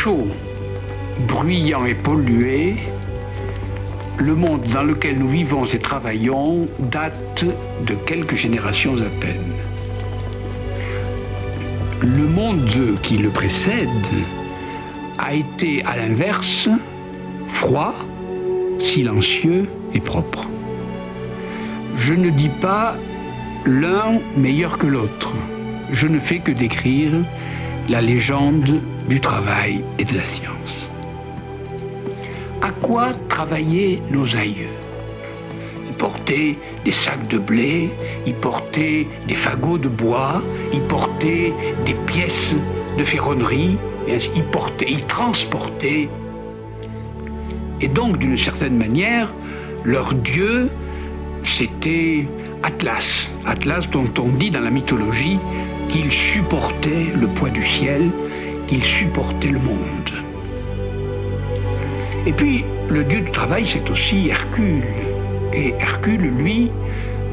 chaud, bruyant et pollué, le monde dans lequel nous vivons et travaillons date de quelques générations à peine. Le monde qui le précède a été, à l'inverse, froid, silencieux et propre. Je ne dis pas l'un meilleur que l'autre. Je ne fais que décrire la légende du travail et de la science. À quoi travaillaient nos aïeux? Ils portaient des sacs de blé, ils portaient des fagots de bois, ils portaient des pièces de ferronnerie, ils transportaient. Et donc, d'une certaine manière, leur dieu, c'était Atlas. Atlas dont on dit dans la mythologie qu'il supportait le poids du ciel, qu'il supportait le monde. Et puis, le dieu du travail, c'est aussi Hercule. Et Hercule, lui,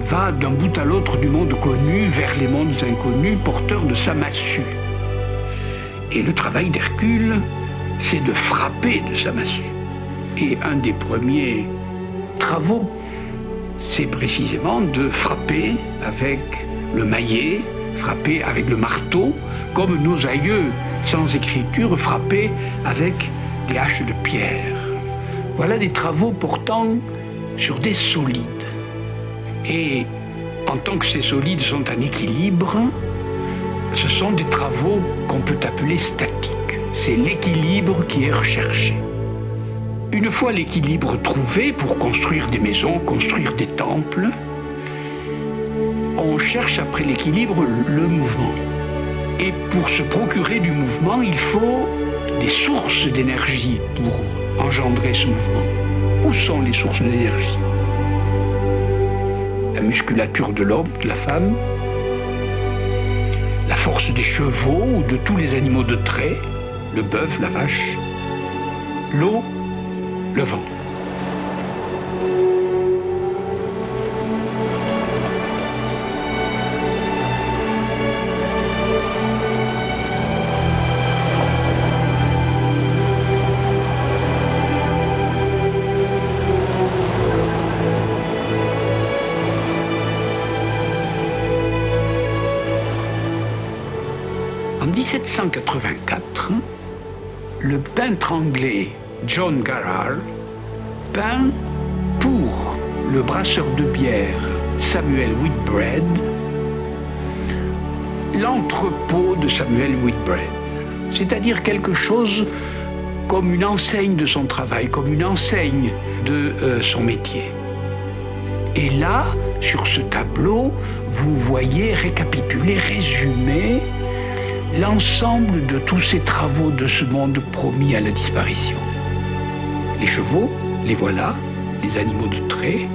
va d'un bout à l'autre du monde connu vers les mondes inconnus, porteur de sa massue. Et le travail d'Hercule, c'est de frapper de sa massue. Et un des premiers travaux, c'est précisément de frapper avec le maillet, frapper avec le marteau, comme nos aïeux sans écriture frappaient avec des haches de pierre. Voilà des travaux portant sur des solides. Et en tant que ces solides sont en équilibre, ce sont des travaux qu'on peut appeler statiques. C'est l'équilibre qui est recherché. Une fois l'équilibre trouvé pour construire des maisons, construire des temples, on cherche après l'équilibre le mouvement. Et pour se procurer du mouvement, il faut des sources d'énergie pour engendrer ce mouvement. Où sont les sources d'énergie? La musculature de l'homme, de la femme, la force des chevaux ou de tous les animaux de trait, le bœuf, la vache, l'eau, le vent. En 1784, le peintre anglais John Garrard peint pour le brasseur de bière Samuel Whitbread l'entrepôt de Samuel Whitbread, c'est-à-dire quelque chose comme une enseigne de son travail, comme une enseigne de son métier. Et là, sur ce tableau, vous voyez récapituler, résumer l'ensemble de tous ces travaux de ce monde promis à la disparition. Les chevaux, les voilà, les animaux de trait,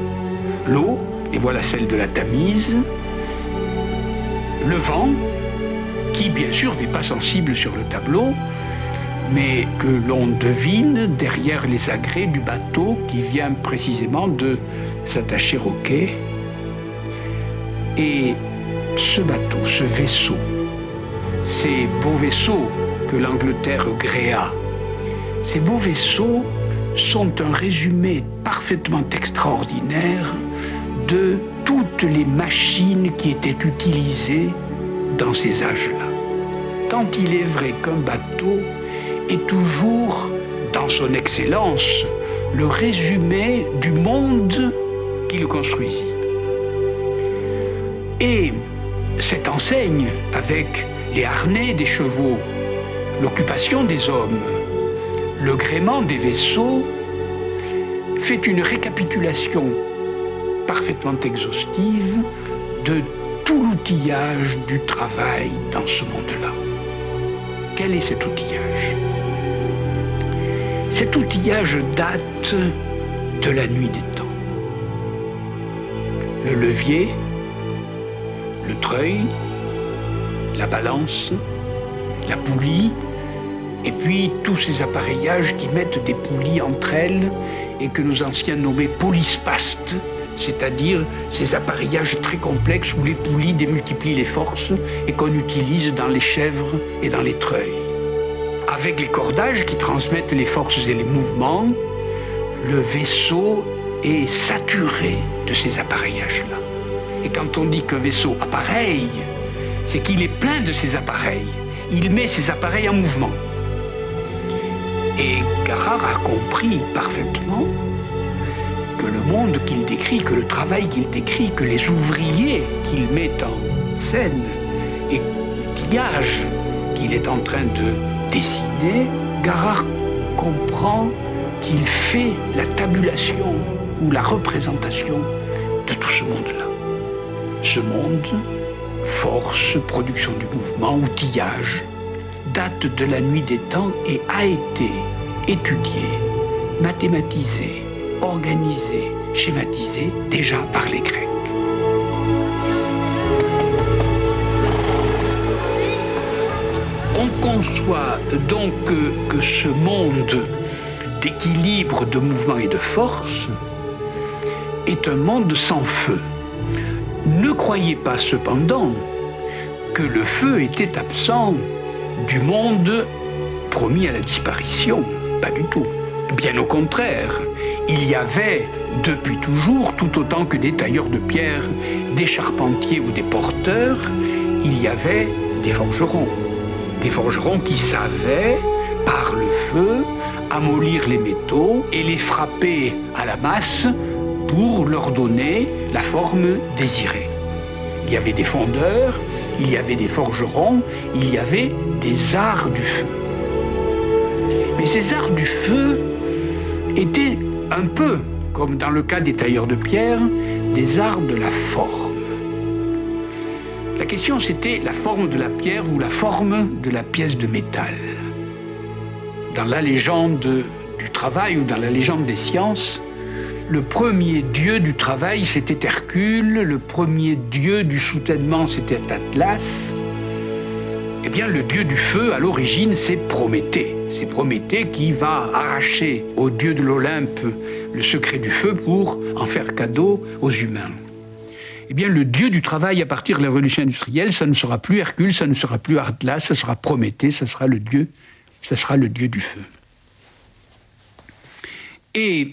l'eau, et voilà celle de la Tamise, le vent, qui bien sûr n'est pas sensible sur le tableau, mais que l'on devine derrière les agrès du bateau qui vient précisément de s'attacher au quai. Et ce bateau, ce vaisseau, ces beaux vaisseaux que l'Angleterre gréa, ces beaux vaisseaux sont un résumé parfaitement extraordinaire de toutes les machines qui étaient utilisées dans ces âges-là. Tant il est vrai qu'un bateau est toujours, dans son excellence, le résumé du monde qui le construisit. Et cette enseigne, avec les harnais des chevaux, l'occupation des hommes, le gréement des vaisseaux, fait une récapitulation parfaitement exhaustive de tout l'outillage du travail dans ce monde-là. Quel est cet outillage? Cet outillage date de la nuit des temps. Le levier, le treuil, la balance, la poulie, et puis tous ces appareillages qui mettent des poulies entre elles et que nos anciens nommaient polyspastes, c'est-à-dire ces appareillages très complexes où les poulies démultiplient les forces et qu'on utilise dans les chèvres et dans les treuils. avec les cordages qui transmettent les forces et les mouvements, le vaisseau est saturé de ces appareillages-là. Et quand on dit qu'un vaisseau appareille, c'est qu'il est plein de ces appareils. Il met ces appareils en mouvement. Et Garrard a compris parfaitement que le monde qu'il décrit, que le travail qu'il décrit, que les ouvriers qu'il met en scène et l'outillage qu'il est en train de dessiner, Garrard comprend qu'il fait la tabulation ou la représentation de tout ce monde-là. Ce monde, force, production du mouvement, outillage, date de la nuit des temps et a été étudié, mathématisé, organisé, schématisé déjà par les Grecs. On conçoit donc que ce monde d'équilibre, de mouvement et de force est un monde sans feu. Ne croyez pas cependant que le feu était absent du monde promis à la disparition. Pas du tout. Bien au contraire, il y avait depuis toujours, tout autant que des tailleurs de pierre, des charpentiers ou des porteurs, il y avait des forgerons. Des forgerons qui savaient, par le feu, amollir les métaux et les frapper à la masse pour leur donner la forme désirée. Il y avait des fondeurs, il y avait des forgerons, il y avait des arts du feu. Mais ces arts du feu étaient un peu, comme dans le cas des tailleurs de pierre, des arts de la forme. La question, c'était la forme de la pierre ou la forme de la pièce de métal. Dans la légende du travail ou dans la légende des sciences, le premier dieu du travail, c'était Hercule. Le premier dieu du soutènement, c'était Atlas. Eh bien, le dieu du feu, à l'origine, c'est Prométhée. C'est Prométhée qui va arracher au dieu de l'Olympe le secret du feu pour en faire cadeau aux humains. Eh bien, le dieu du travail, à partir de la révolution industrielle, ça ne sera plus Hercule, ça ne sera plus Atlas, ça sera Prométhée, ça sera le dieu du feu. Et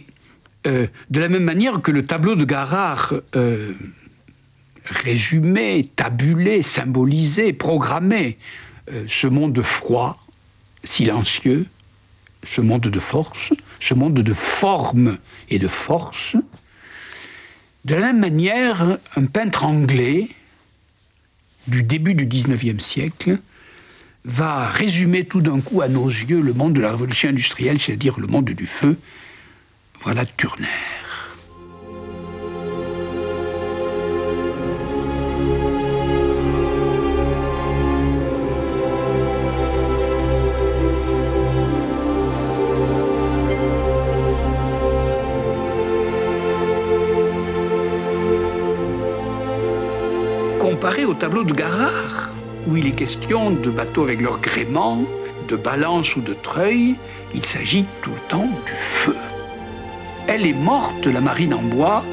de la même manière que le tableau de Garrard résumait, tabulait, symbolisait, programmait ce monde froid, silencieux, ce monde de force, ce monde de forme et de force. De la même manière, un peintre anglais du début du XIXe siècle va résumer tout d'un coup à nos yeux le monde de la révolution industrielle, c'est-à-dire le monde du feu. Voilà Turner. Comparé au tableau de Garrard, où il est question de bateaux avec leur gréement, de balance ou de treuil, il s'agit tout le temps du feu. Elle est morte, la marine en bois,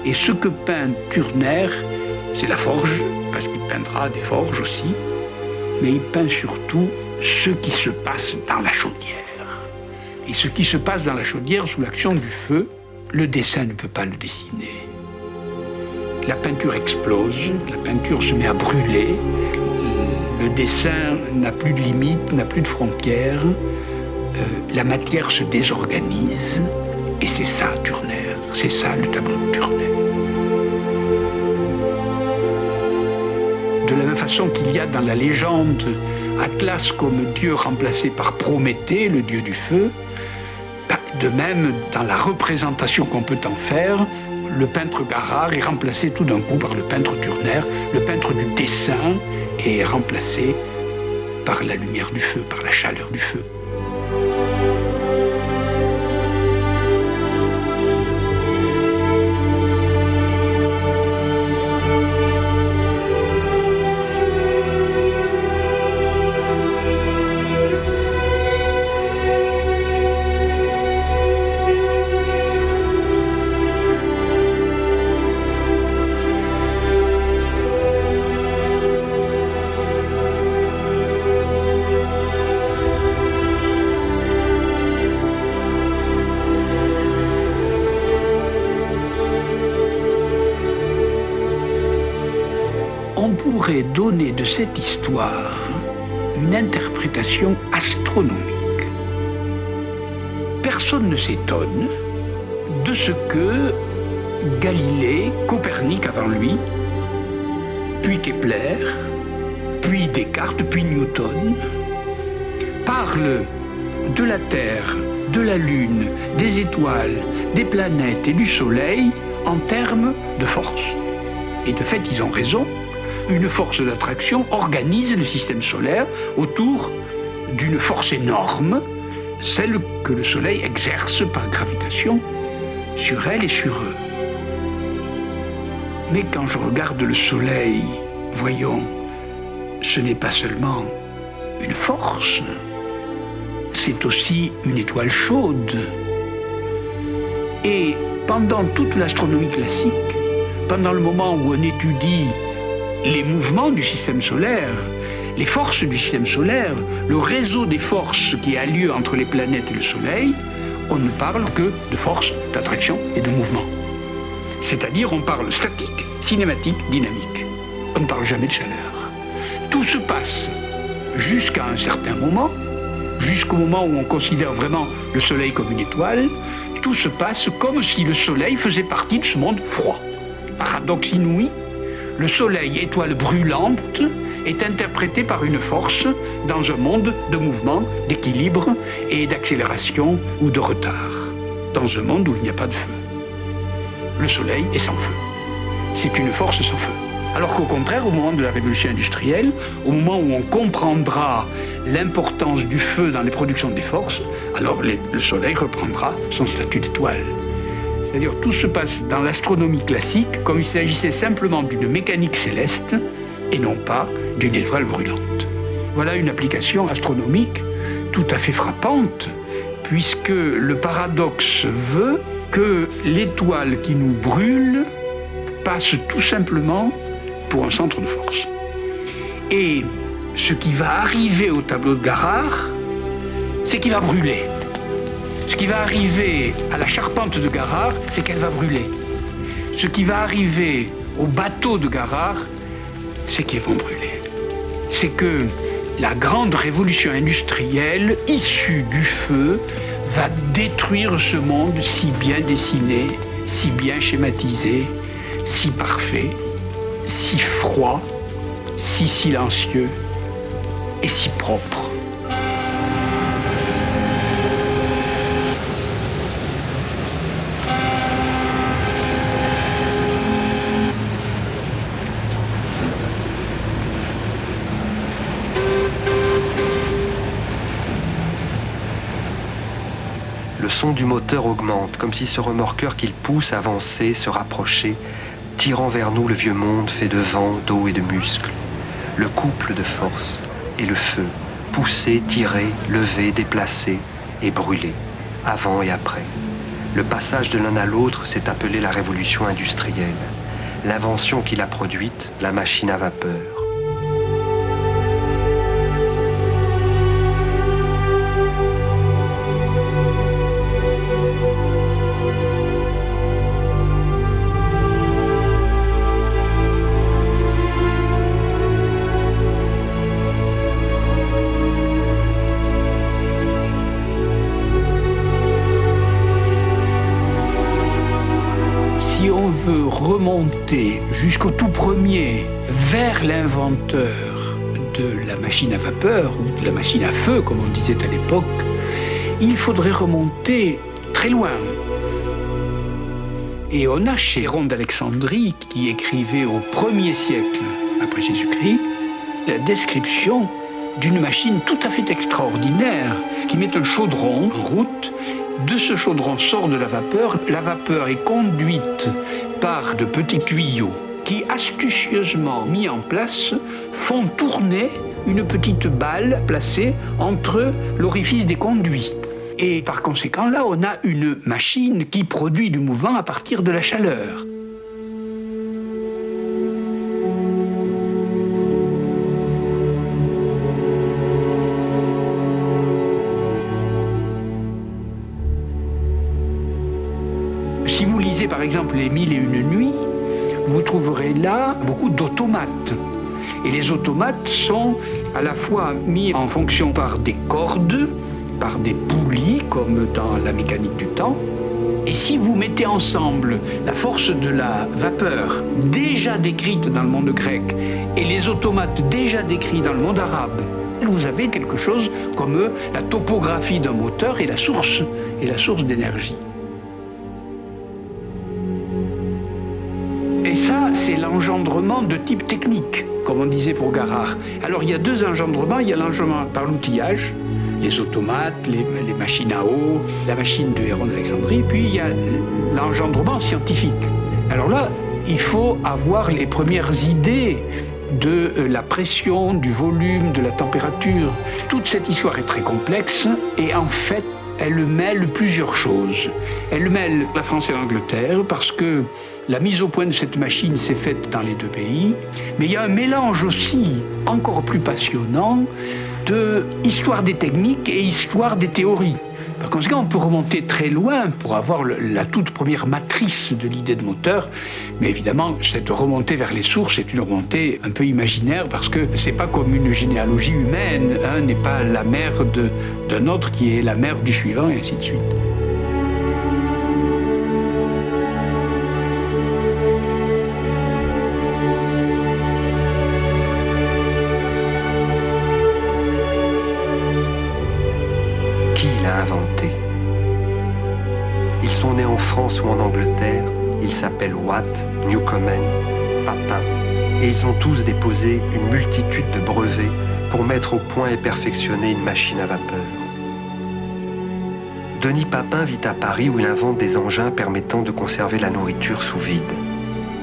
et ce que peint Turner, c'est la forge, parce qu'il peindra des forges aussi, mais il peint surtout ce qui se passe dans la chaudière. Et ce qui se passe dans la chaudière sous l'action du feu, le dessin ne peut pas le dessiner. La peinture explose, la peinture se met à brûler, le dessin n'a plus de limites, n'a plus de frontières, la matière se désorganise, et c'est ça Turner, c'est ça le tableau de Turner. De la même façon qu'il y a dans la légende Atlas comme dieu remplacé par Prométhée, le dieu du feu, de même dans la représentation qu'on peut en faire, le peintre Garrard est remplacé tout d'un coup par le peintre Turner, le peintre du dessin est remplacé par la lumière du feu, par la chaleur du feu. pourrait donner de cette histoire une interprétation astronomique. Personne ne s'étonne de ce que Galilée, Copernic avant lui, puis Kepler, puis Descartes, puis Newton, parlent de la Terre, de la Lune, des étoiles, des planètes et du Soleil en termes de force. Et de fait, ils ont raison. Une force d'attraction organise le système solaire autour d'une force énorme, celle que le Soleil exerce par gravitation sur elle et sur eux. Mais quand je regarde le Soleil, voyons, ce n'est pas seulement une force, c'est aussi une étoile chaude. Et pendant toute l'astronomie classique, pendant le moment où on étudie les mouvements du système solaire, les forces du système solaire, le réseau des forces qui a lieu entre les planètes et le Soleil, on ne parle que de force, d'attraction et de mouvement. C'est-à-dire on parle statique, cinématique, dynamique. On ne parle jamais de chaleur. Tout se passe jusqu'à un certain moment, jusqu'au moment où on considère vraiment le Soleil comme une étoile, tout se passe comme si le Soleil faisait partie de ce monde froid. Paradoxe inouï, le Soleil, étoile brûlante, est interprété par une force dans un monde de mouvement, d'équilibre et d'accélération ou de retard. Dans un monde où il n'y a pas de feu. Le Soleil est sans feu. C'est une force sans feu. Alors qu'au contraire, au moment de la révolution industrielle, au moment où on comprendra l'importance du feu dans les productions des forces, alors le Soleil reprendra son statut d'étoile. C'est-à-dire tout se passe dans l'astronomie classique comme il s'agissait simplement d'une mécanique céleste et non pas d'une étoile brûlante. Voilà une application astronomique tout à fait frappante, puisque le paradoxe veut que l'étoile qui nous brûle passe tout simplement pour un centre de force. Et ce qui va arriver au tableau de Garrard, c'est qu'il va brûler. Ce qui va arriver à la charpente de Garrard, c'est qu'elle va brûler. Ce qui va arriver au bateau de Garrard, c'est qu'ils vont brûler. C'est que la grande révolution industrielle, issue du feu, va détruire ce monde si bien dessiné, si bien schématisé, si parfait, si froid, si silencieux et si propre. Le son du moteur augmente, comme si ce remorqueur qu'il pousse avançait, se rapprochait, tirant vers nous le vieux monde fait de vent, d'eau et de muscles. Le couple de force et le feu, poussé, tiré, levé, déplacé et brûlé, avant et après. Le passage de l'un à l'autre s'est appelé la révolution industrielle. L'invention qui l'a produite, la machine à vapeur. Si on veut remonter jusqu'au tout premier vers l'inventeur de la machine à vapeur ou de la machine à feu, comme on disait à l'époque, il faudrait remonter très loin. Et on a Chéron d'Alexandrie qui écrivait au 1er siècle après Jésus-Christ la description d'une machine tout à fait extraordinaire qui met un chaudron en route. De ce chaudron sort de la vapeur est conduite par de petits tuyaux qui, astucieusement mis en place, font tourner une petite balle placée entre l'orifice des conduits. Et par conséquent, là, on a une machine qui produit du mouvement à partir de la chaleur. Si vous lisez par exemple les 1001 nuits, vous trouverez là beaucoup d'automates. Et les automates sont à la fois mis en fonction par des cordes, par des poulies, comme dans la mécanique du temps. Et si vous mettez ensemble la force de la vapeur, déjà décrite dans le monde grec, et les automates déjà décrits dans le monde arabe, vous avez quelque chose comme la topographie d'un moteur et la source d'énergie. Et ça, c'est l'engendrement de type technique, comme on disait pour Garrard. Alors il y a deux engendrements. Il y a l'engendrement par l'outillage, les automates, les machines à eau, la machine de Héron d'Alexandrie, puis il y a l'engendrement scientifique. Alors là, il faut avoir les premières idées de la pression, du volume, de la température. Toute cette histoire est très complexe et en fait, elle mêle plusieurs choses. Elle mêle la France et l'Angleterre parce que la mise au point de cette machine s'est faite dans les deux pays, mais il y a un mélange aussi, encore plus passionnant, de histoire des techniques et histoire des théories. Par conséquent, on peut remonter très loin pour avoir la toute première matrice de l'idée de moteur, mais évidemment, cette remontée vers les sources est une remontée un peu imaginaire parce que c'est pas comme une généalogie humaine, un n'est pas la mère d'un autre qui est la mère du suivant, et ainsi de suite. Inventé. Ils sont nés en France ou en Angleterre, ils s'appellent Watt, Newcomen, Papin, et ils ont tous déposé une multitude de brevets pour mettre au point et perfectionner une machine à vapeur. Denis Papin vit à Paris où il invente des engins permettant de conserver la nourriture sous vide.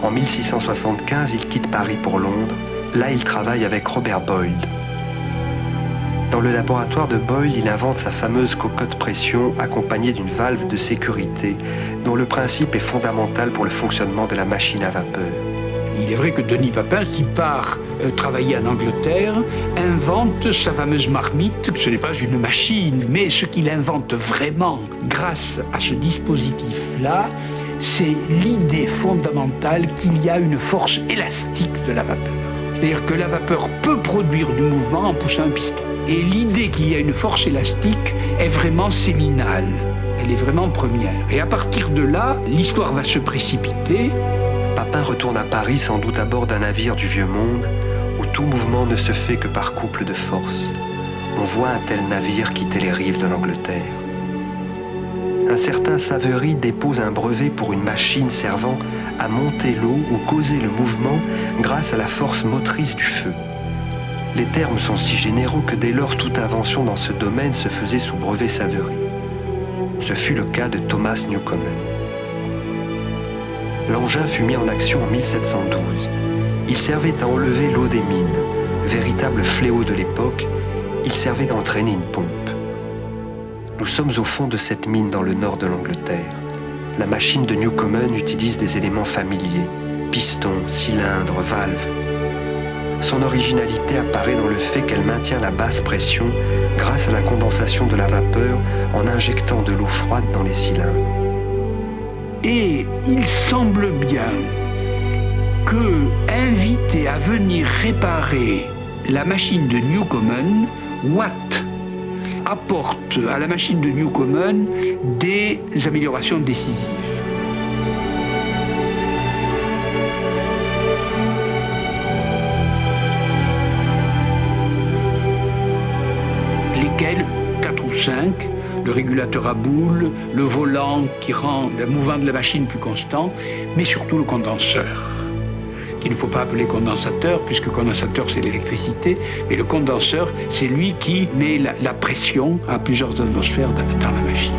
En 1675, il quitte Paris pour Londres. Là, il travaille avec Robert Boyle. Dans le laboratoire de Boyle, il invente sa fameuse cocotte pression accompagnée d'une valve de sécurité dont le principe est fondamental pour le fonctionnement de la machine à vapeur. Il est vrai que Denis Papin, qui part travailler en Angleterre, invente sa fameuse marmite. Ce n'est pas une machine, mais ce qu'il invente vraiment grâce à ce dispositif-là, c'est l'idée fondamentale qu'il y a une force élastique de la vapeur. C'est-à-dire que la vapeur peut produire du mouvement en poussant un piston. Et l'idée qu'il y a une force élastique est vraiment séminale, elle est vraiment première. Et à partir de là, l'histoire va se précipiter. Papin retourne à Paris sans doute à bord d'un navire du Vieux Monde, où tout mouvement ne se fait que par couple de force. On voit un tel navire quitter les rives de l'Angleterre. Un certain Savery dépose un brevet pour une machine servant à monter l'eau ou causer le mouvement grâce à la force motrice du feu. Les termes sont si généraux que dès lors toute invention dans ce domaine se faisait sous brevet Savery. Ce fut le cas de Thomas Newcomen. L'engin fut mis en action en 1712. Il servait à enlever l'eau des mines. Véritable fléau de l'époque, il servait d'entraîner une pompe. Nous sommes au fond de cette mine dans le nord de l'Angleterre. La machine de Newcomen utilise des éléments familiers, pistons, cylindres, valves. Son originalité apparaît dans le fait qu'elle maintient la basse pression grâce à la condensation de la vapeur en injectant de l'eau froide dans les cylindres. Et il semble bien que, invité à venir réparer la machine de Newcomen, Watt apporte à la machine de Newcomen des améliorations décisives. Lesquels, 4 ou 5, le régulateur à boule, le volant qui rend le mouvement de la machine plus constant, mais surtout le condenseur, qu'il ne faut pas appeler condensateur, puisque condensateur c'est l'électricité, mais le condenseur c'est lui qui met la pression à plusieurs atmosphères dans la machine.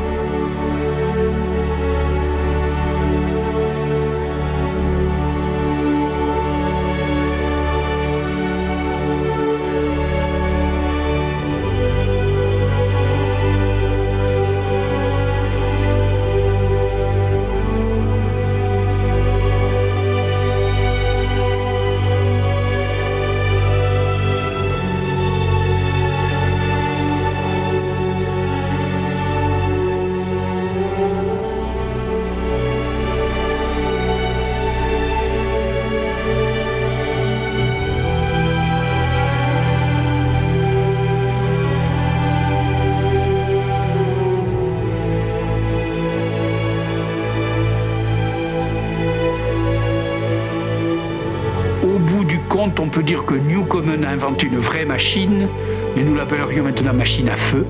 compte, on peut dire que Newcomen a inventé une vraie machine, mais nous l'appellerions maintenant machine à feu.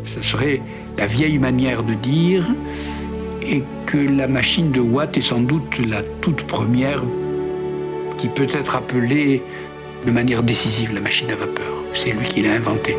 Ce serait la vieille manière de dire, et que la machine de Watt est sans doute la toute première qui peut être appelée de manière décisive la machine à vapeur. C'est lui qui l'a inventée.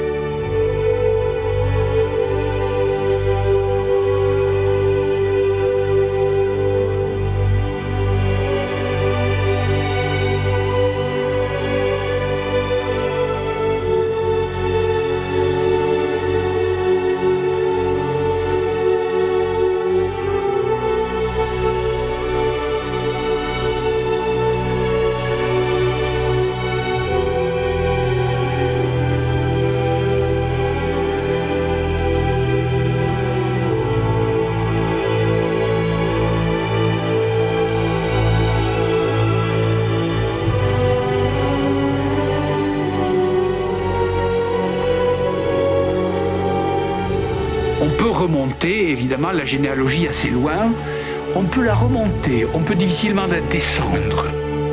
On peut remonter, évidemment, la généalogie assez loin. On peut la remonter, on peut difficilement la descendre.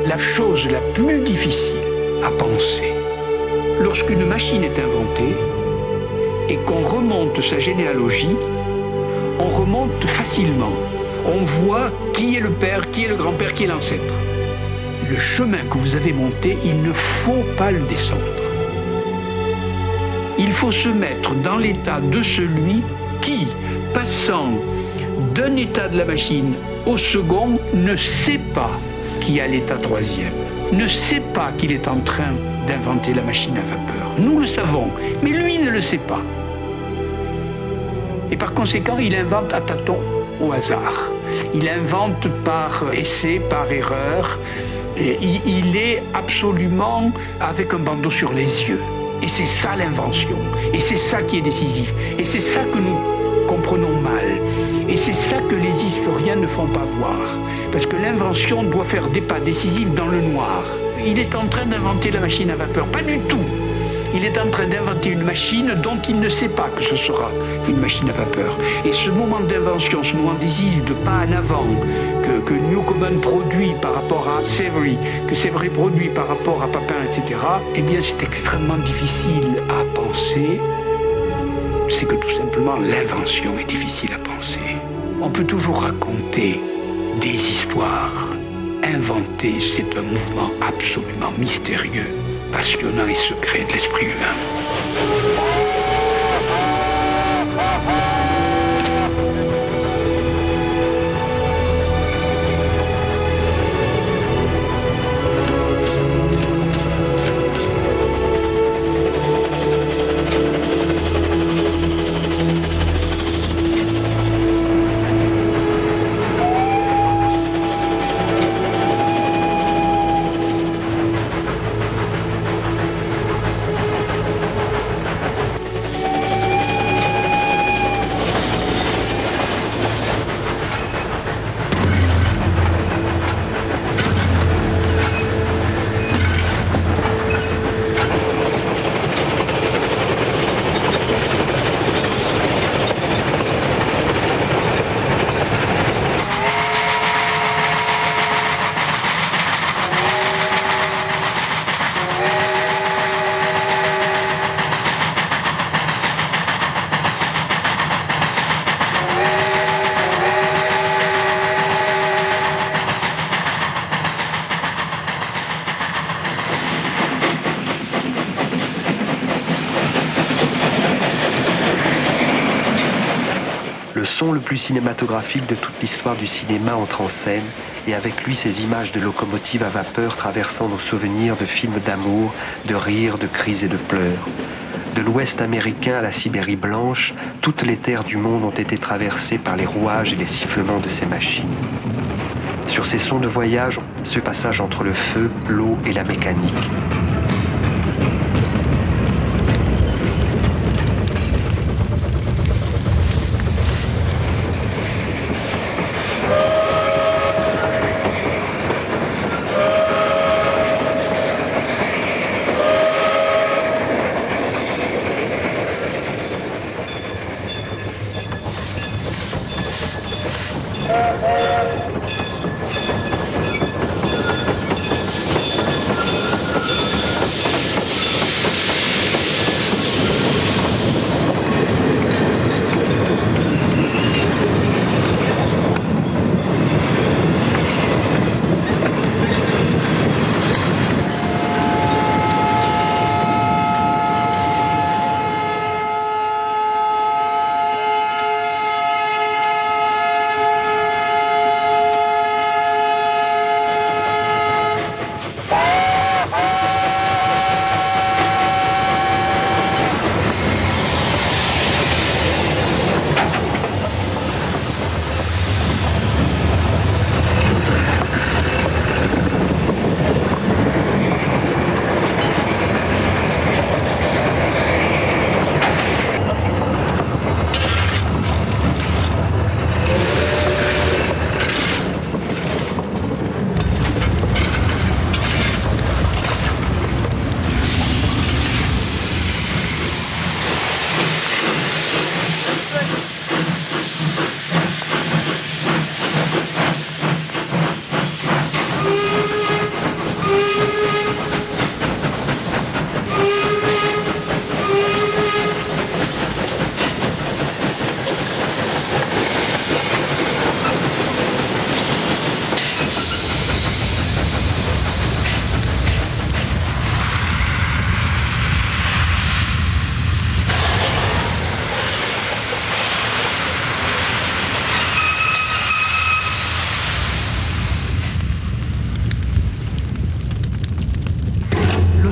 La chose la plus difficile à penser, lorsqu'une machine est inventée et qu'on remonte sa généalogie, on remonte facilement. On voit qui est le père, qui est le grand-père, qui est l'ancêtre. Le chemin que vous avez monté, il ne faut pas le descendre. Il faut se mettre dans l'état de celui qui, passant d'un état de la machine au second, ne sait pas qui est à l'état troisième, ne sait pas qu'il est en train d'inventer la machine à vapeur. Nous le savons, mais lui ne le sait pas. Et par conséquent, il invente à tâtons, au hasard. Il invente par essai, par erreur. Et il est absolument avec un bandeau sur les yeux. Et c'est ça l'invention. Et c'est ça qui est décisif. Et c'est ça que nous comprenons mal. Et c'est ça que les historiens ne font pas voir. Parce que l'invention doit faire des pas décisifs dans le noir. Il est en train d'inventer la machine à vapeur. Pas du tout. Il est en train d'inventer une machine dont il ne sait pas que ce sera une machine à vapeur. Et ce moment d'invention, ce moment décisif de pas en avant que Newcomen produit par rapport à Savery, que Savery produit par rapport à Papin, etc., eh bien c'est extrêmement difficile à penser. C'est que tout simplement l'invention est difficile à penser. On peut toujours raconter des histoires. Inventer, c'est un mouvement absolument mystérieux, passionnant et secret de l'esprit humain. Le son le plus cinématographique de toute l'histoire du cinéma entre en scène, et avec lui ces images de locomotives à vapeur traversant nos souvenirs de films d'amour, de rires, de cris et de pleurs. De l'Ouest américain à la Sibérie blanche, toutes les terres du monde ont été traversées par les rouages et les sifflements de ces machines. Sur ces sons de voyage, ce passage entre le feu, l'eau et la mécanique.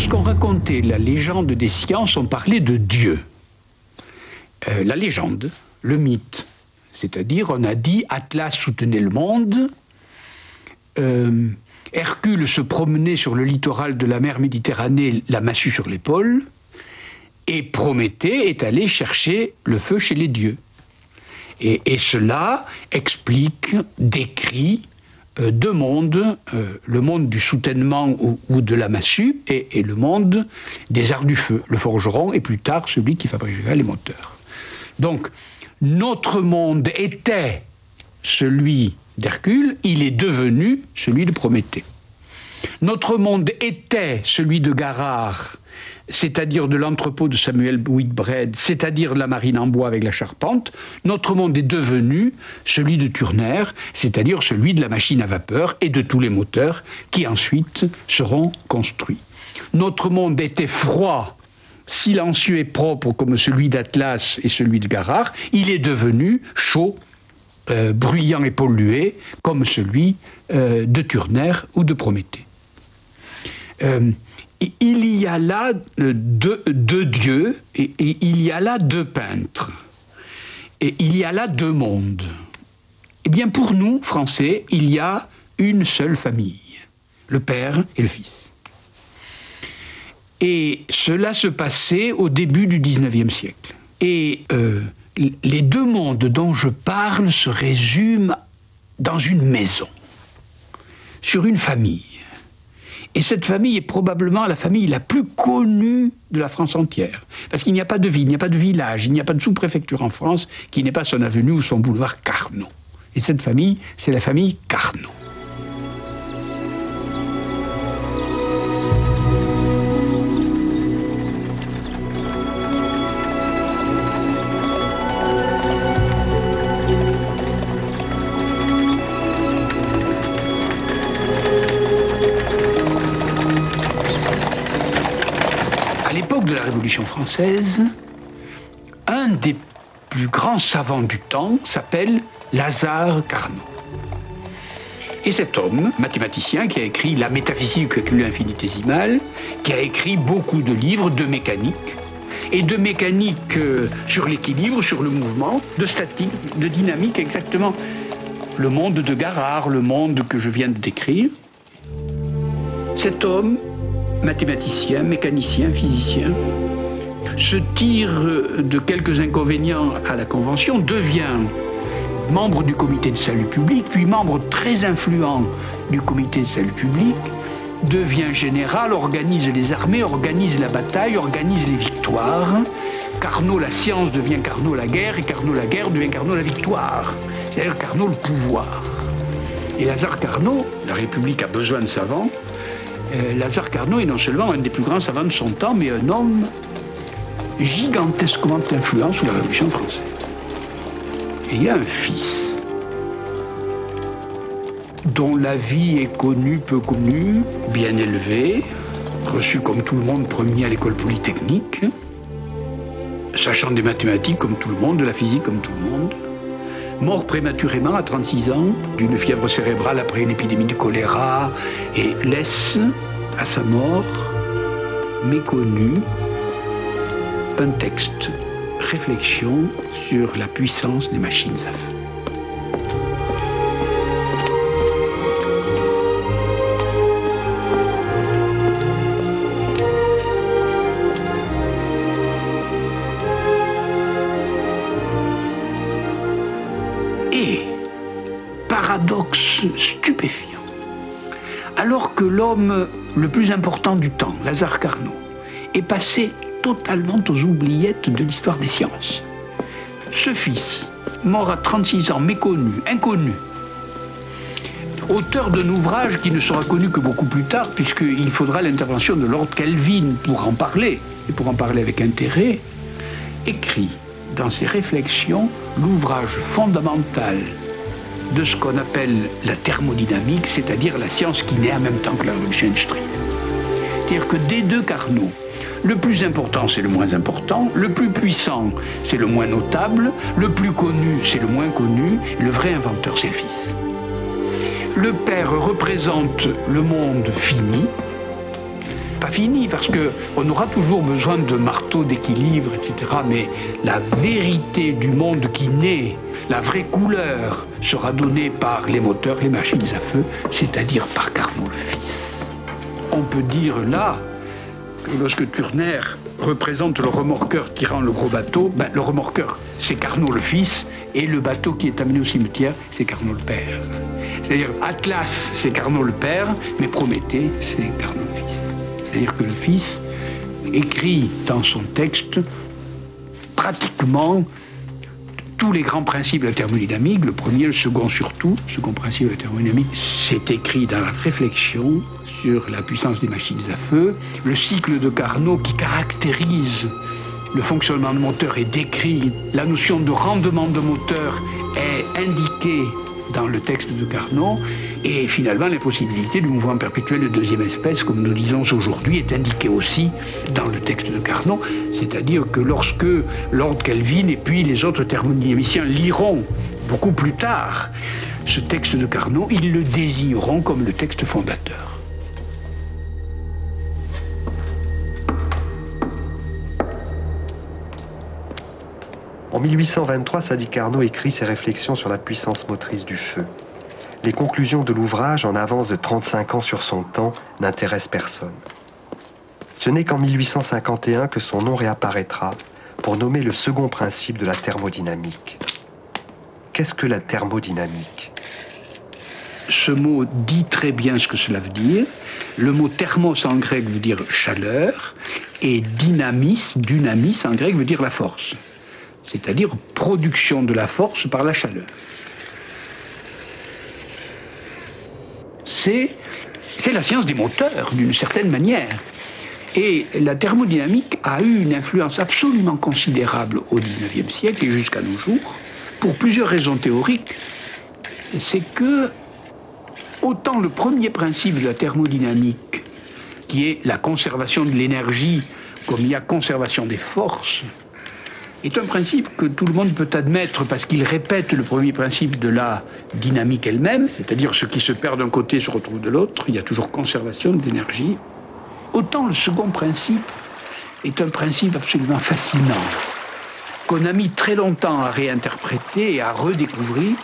lorsqu'on racontait la légende des sciences, on parlait de Dieu. La légende, le mythe, c'est-à-dire on a dit Atlas soutenait le monde, Hercule se promenait sur le littoral de la mer Méditerranée, la massue sur l'épaule, et Prométhée est allé chercher le feu chez les dieux. Et cela explique, décrit deux mondes, le monde du soutènement ou de la massue et le monde des arts du feu, le forgeron et plus tard celui qui fabriquera les moteurs. Donc notre monde était celui d'Hercule, il est devenu celui de Prométhée. Notre monde était celui de Garard, c'est-à-dire de l'entrepôt de Samuel Whitbread, c'est-à-dire de la marine en bois avec la charpente. Notre monde est devenu celui de Turner, c'est-à-dire celui de la machine à vapeur et de tous les moteurs qui ensuite seront construits. Notre monde était froid, silencieux et propre comme celui d'Atlas et celui de Garard. Il est devenu chaud, bruyant et pollué comme celui de Turner ou de Prométhée. Il y a là deux dieux et il y a là deux peintres. Et il y a là deux mondes. Eh bien, pour nous, Français, il y a une seule famille, le père et le fils. Et cela se passait au début du XIXe siècle. Et les deux mondes dont je parle se résument dans une maison, sur une famille. Et cette famille est probablement la famille la plus connue de la France entière. Parce qu'il n'y a pas de ville, il n'y a pas de village, il n'y a pas de sous-préfecture en France qui n'ait pas son avenue ou son boulevard Carnot. Et cette famille, c'est la famille Carnot. De la Révolution française, un des plus grands savants du temps s'appelle Lazare Carnot. Et cet homme, mathématicien, qui a écrit La métaphysique du calcul infinitésimal, qui a écrit beaucoup de livres de mécanique, et de mécanique sur l'équilibre, sur le mouvement, de statique, de dynamique, exactement le monde de Garard, le monde que je viens de décrire. Cet homme, mathématicien, mécanicien, physicien, se tire de quelques inconvénients à la Convention, devient membre du comité de salut public, puis membre très influent du comité de salut public, devient général, organise les armées, organise la bataille, organise les victoires. Carnot, la science, devient Carnot, la guerre, et Carnot, la guerre, devient Carnot, la victoire. C'est-à-dire Carnot, le pouvoir. Et Lazare Carnot, la République a besoin de savants. Lazare Carnot est non seulement un des plus grands savants de son temps, mais un homme gigantesquement influent sous la Révolution française. Et il y a un fils dont la vie est connue, peu connue, bien élevé, reçu comme tout le monde premier à l'école polytechnique, sachant des mathématiques comme tout le monde, de la physique comme tout le monde, mort prématurément à 36 ans d'une fièvre cérébrale après une épidémie de choléra et laisse à sa mort méconnu un texte, réflexion sur la puissance des machines à feu. Paradoxe stupéfiant. Alors que l'homme le plus important du temps, Lazare Carnot, est passé totalement aux oubliettes de l'histoire des sciences. Ce fils, mort à 36 ans, méconnu, inconnu, auteur d'un ouvrage qui ne sera connu que beaucoup plus tard, puisqu'il faudra l'intervention de Lord Kelvin pour en parler, et pour en parler avec intérêt, écrit dans ses réflexions l'ouvrage fondamental de ce qu'on appelle la thermodynamique, c'est-à-dire la science qui naît en même temps que la révolution industrielle. C'est-à-dire que des deux Carnot, le plus important c'est le moins important, le plus puissant c'est le moins notable, le plus connu c'est le moins connu, le vrai inventeur c'est le fils. Le père représente le monde fini, pas fini, parce qu'on aura toujours besoin de marteaux d'équilibre, etc. Mais la vérité du monde qui naît, la vraie couleur, sera donnée par les moteurs, les machines à feu, c'est-à-dire par Carnot le Fils. On peut dire là que lorsque Turner représente le remorqueur tirant le gros bateau, le remorqueur, c'est Carnot le Fils, et le bateau qui est amené au cimetière, c'est Carnot le Père. C'est-à-dire Atlas, c'est Carnot le Père, mais Prométhée, c'est Carnot le Fils. C'est-à-dire que le Fils écrit dans son texte pratiquement tous les grands principes de la thermodynamique, le premier, le second surtout. Le second principe de la thermodynamique, c'est écrit dans la réflexion sur la puissance des machines à feu. Le cycle de Carnot qui caractérise le fonctionnement de moteur est décrit. La notion de rendement de moteur est indiquée dans le texte de Carnot. Et finalement, les possibilités du mouvement perpétuel de deuxième espèce, comme nous disons aujourd'hui, est indiquée aussi dans le texte de Carnot. C'est-à-dire que lorsque Lord Kelvin et puis les autres thermodynamiciens liront beaucoup plus tard ce texte de Carnot, ils le désigneront comme le texte fondateur. En 1823, Sadi Carnot écrit ses réflexions sur la puissance motrice du feu. Les conclusions de l'ouvrage, en avance de 35 ans sur son temps, n'intéressent personne. Ce n'est qu'en 1851 que son nom réapparaîtra pour nommer le second principe de la thermodynamique. Qu'est-ce que la thermodynamique ? Ce mot dit très bien ce que cela veut dire. Le mot thermos en grec veut dire chaleur, et dynamis en grec veut dire la force. C'est-à-dire production de la force par la chaleur. C'est la science des moteurs, d'une certaine manière. Et la thermodynamique a eu une influence absolument considérable au XIXe siècle et jusqu'à nos jours, pour plusieurs raisons théoriques. C'est que, autant le premier principe de la thermodynamique, qui est la conservation de l'énergie, comme il y a conservation des forces, est un principe que tout le monde peut admettre parce qu'il répète le premier principe de la dynamique elle-même, c'est-à-dire ce qui se perd d'un côté se retrouve de l'autre, il y a toujours conservation de l'énergie. Autant le second principe est un principe absolument fascinant, qu'on a mis très longtemps à réinterpréter et à redécouvrir,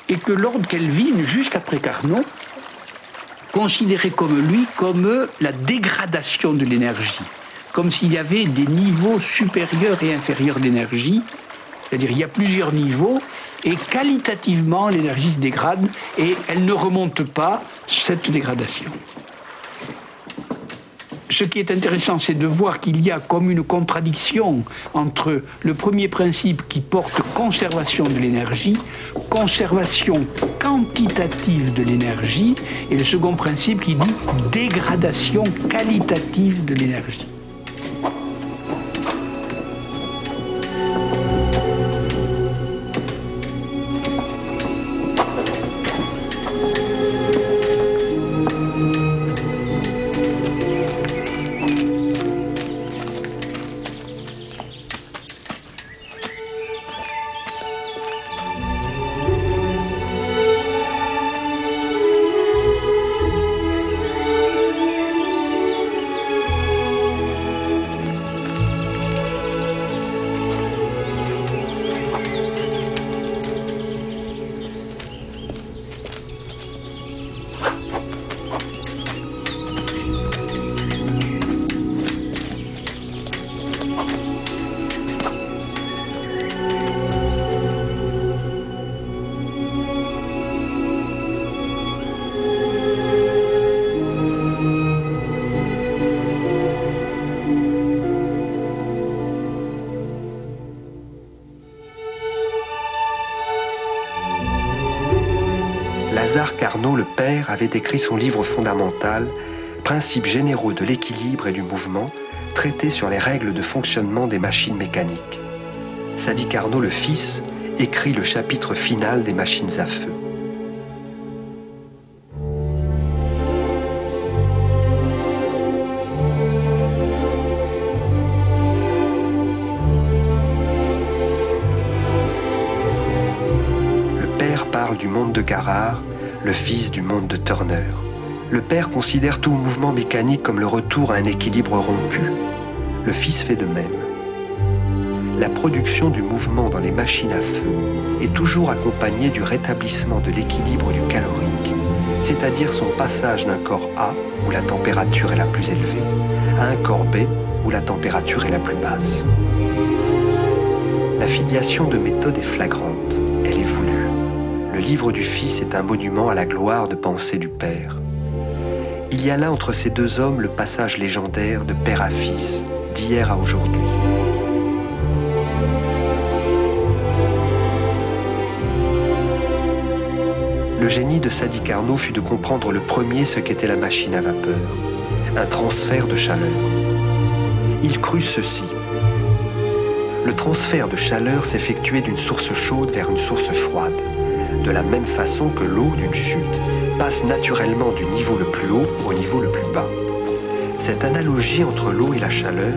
et que Lord Kelvin, juste après Carnot, considérait comme la dégradation de l'énergie. Comme s'il y avait des niveaux supérieurs et inférieurs d'énergie, c'est-à-dire il y a plusieurs niveaux, et qualitativement l'énergie se dégrade, et elle ne remonte pas, cette dégradation. Ce qui est intéressant, c'est de voir qu'il y a comme une contradiction entre le premier principe qui porte conservation de l'énergie, conservation quantitative de l'énergie, et le second principe qui dit dégradation qualitative de l'énergie. Lazare Carnot, le père, avait écrit son livre fondamental, Principes généraux de l'équilibre et du mouvement, traité sur les règles de fonctionnement des machines mécaniques. Sadi Carnot, le fils, écrit le chapitre final des machines à feu. Le père parle du monde de Carrare, le fils du monde de Turner. Le père considère tout mouvement mécanique comme le retour à un équilibre rompu. Le fils fait de même. La production du mouvement dans les machines à feu est toujours accompagnée du rétablissement de l'équilibre du calorique, c'est-à-dire son passage d'un corps A, où la température est la plus élevée, à un corps B, où la température est la plus basse. La filiation de méthode est flagrante, elle est voulue. Le livre du Fils est un monument à la gloire de pensée du Père. Il y a là entre ces deux hommes le passage légendaire de père à fils, d'hier à aujourd'hui. Le génie de Sadi Carnot fut de comprendre le premier ce qu'était la machine à vapeur, un transfert de chaleur. Il crut ceci. Le transfert de chaleur s'effectuait d'une source chaude vers une source froide, de la même façon que l'eau d'une chute passe naturellement du niveau le plus haut au niveau le plus bas. Cette analogie entre l'eau et la chaleur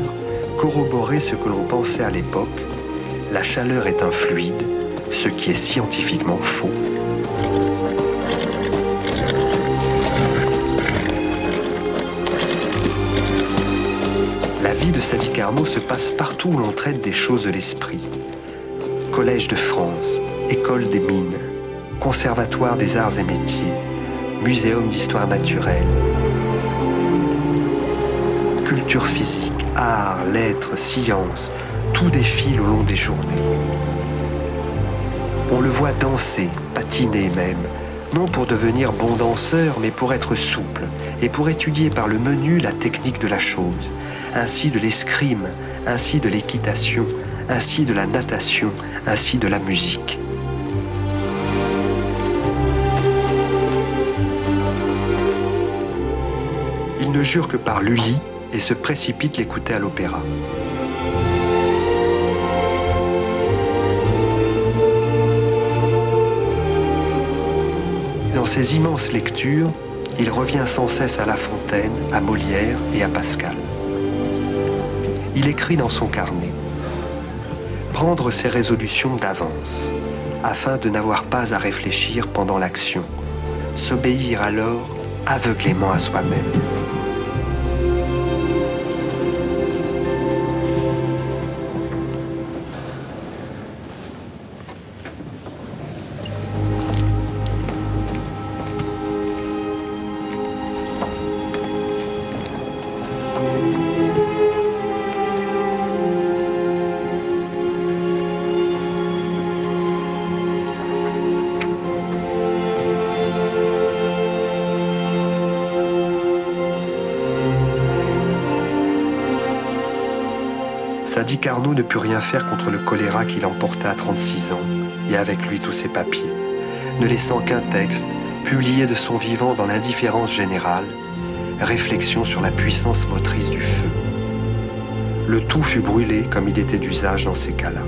corroborait ce que l'on pensait à l'époque. La chaleur est un fluide, ce qui est scientifiquement faux. La vie de Sadi Carnot se passe partout où l'on traite des choses de l'esprit. Collège de France, École des mines, Conservatoire des arts et métiers, Muséum d'histoire naturelle. Culture physique, arts, lettres, sciences, tout défile au long des journées. On le voit danser, patiner même, non pour devenir bon danseur, mais pour être souple et pour étudier par le menu la technique de la chose, ainsi de l'escrime, ainsi de l'équitation, ainsi de la natation, ainsi de la musique. Il ne jure que par Lully et se précipite l'écouter à l'opéra. Dans ses immenses lectures, il revient sans cesse à La Fontaine, à Molière et à Pascal. Il écrit dans son carnet « Prendre ses résolutions d'avance, afin de n'avoir pas à réfléchir pendant l'action, s'obéir alors aveuglément à soi-même. » Sadi Carnot ne put rien faire contre le choléra qui l'emporta à 36 ans, et avec lui tous ses papiers, ne laissant qu'un texte, publié de son vivant dans l'indifférence générale, Réflexion sur la puissance motrice du feu. Le tout fut brûlé comme il était d'usage dans ces cas-là.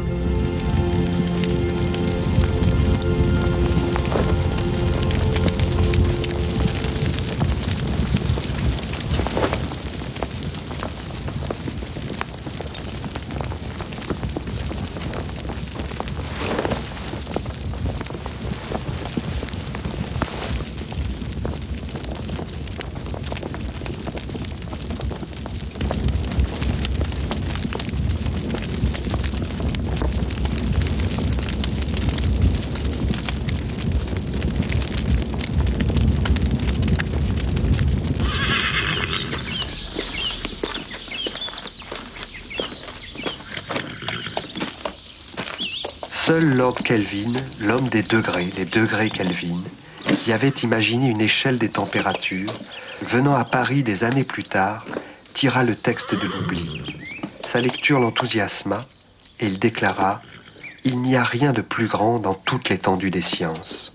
Seul Lord Kelvin, l'homme des degrés, les degrés Kelvin, qui avait imaginé une échelle des températures, venant à Paris des années plus tard, tira le texte de l'oubli. Sa lecture l'enthousiasma et il déclara « Il n'y a rien de plus grand dans toute l'étendue des sciences. »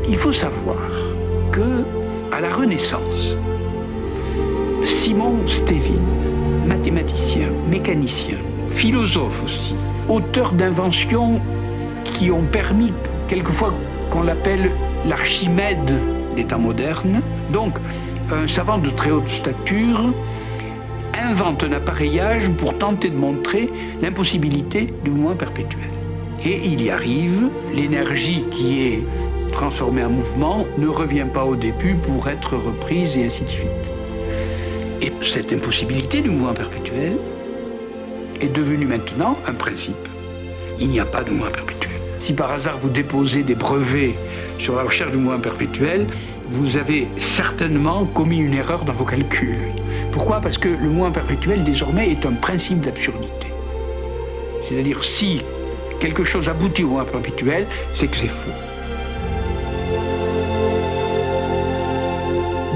Il faut savoir que, à la Renaissance, Simon Stevin, mathématicien, mécanicien, philosophe aussi, auteur d'inventions qui ont permis quelquefois qu'on l'appelle l'Archimède des temps modernes, donc un savant de très haute stature, invente un appareillage pour tenter de montrer l'impossibilité du mouvement perpétuel. Et il y arrive, l'énergie qui est transformée en mouvement ne revient pas au début pour être reprise et ainsi de suite. Et cette impossibilité du mouvement perpétuel est devenue maintenant un principe. Il n'y a pas de mouvement perpétuel. Si par hasard vous déposez des brevets sur la recherche du mouvement perpétuel, vous avez certainement commis une erreur dans vos calculs. Pourquoi? Parce que le mouvement perpétuel, désormais, est un principe d'absurdité. C'est-à-dire, si quelque chose aboutit au mouvement perpétuel, c'est que c'est faux.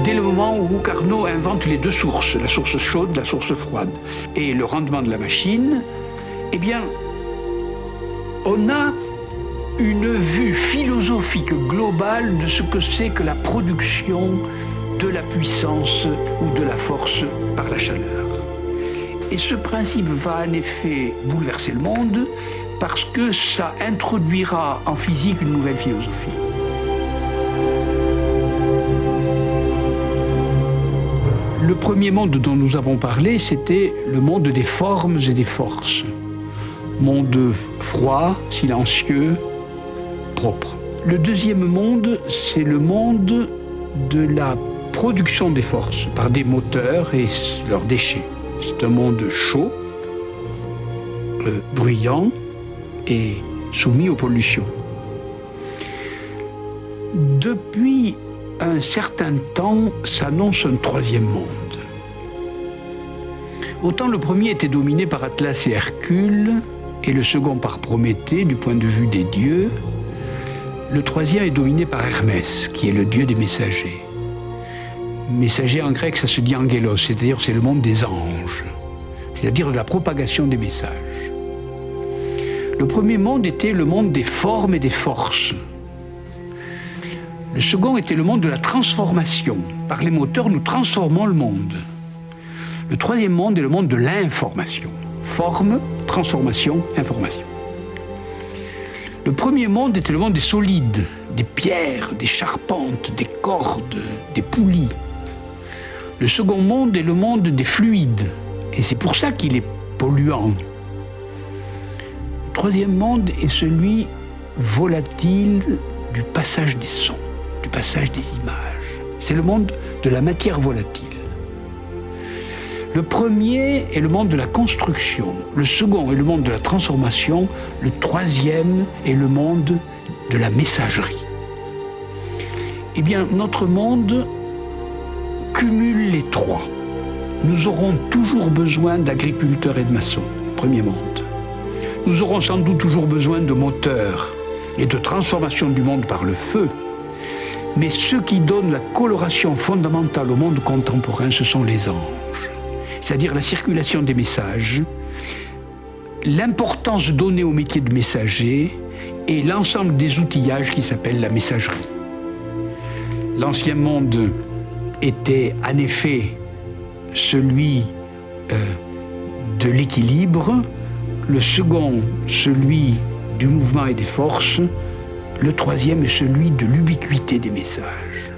Dès le moment où Carnot invente les deux sources, la source chaude, la source froide, et le rendement de la machine, eh bien, on a une vue philosophique globale de ce que c'est que la production de la puissance ou de la force par la chaleur. Et ce principe va en effet bouleverser le monde parce que ça introduira en physique une nouvelle philosophie. Le premier monde dont nous avons parlé, c'était le monde des formes et des forces. Monde froid, silencieux, propre. Le deuxième monde, c'est le monde de la production des forces par des moteurs et leurs déchets. C'est un monde chaud, bruyant et soumis aux pollutions. Depuis un certain temps s'annonce un troisième monde. Autant le premier était dominé par Atlas et Hercule, et le second par Prométhée du point de vue des dieux, le troisième est dominé par Hermès, qui est le dieu des messagers. Messager en grec, ça se dit angelos, c'est-à-dire c'est le monde des anges, c'est-à-dire de la propagation des messages. Le premier monde était le monde des formes et des forces. Le second était le monde de la transformation. Par les moteurs, nous transformons le monde. Le troisième monde est le monde de l'information. Forme, transformation, information. Le premier monde était le monde des solides, des pierres, des charpentes, des cordes, des poulies. Le second monde est le monde des fluides, et c'est pour ça qu'il est polluant. Le troisième monde est celui volatile du passage des sons, du passage des images. C'est le monde de la matière volatile. Le premier est le monde de la construction, le second est le monde de la transformation, le troisième est le monde de la messagerie. Eh bien, notre monde cumule les trois. Nous aurons toujours besoin d'agriculteurs et de maçons, premier monde. Nous aurons sans doute toujours besoin de moteurs et de transformation du monde par le feu. Mais ce qui donne la coloration fondamentale au monde contemporain, ce sont les anges. C'est-à-dire la circulation des messages, l'importance donnée au métier de messager et l'ensemble des outillages qui s'appellent la messagerie. L'ancien monde était en effet celui de l'équilibre, le second celui du mouvement et des forces, le troisième est celui de l'ubiquité des messages.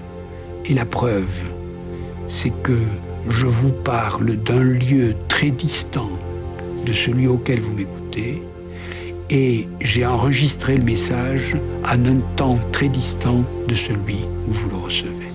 Et la preuve, c'est que je vous parle d'un lieu très distant de celui auquel vous m'écoutez et j'ai enregistré le message en un temps très distant de celui où vous le recevez.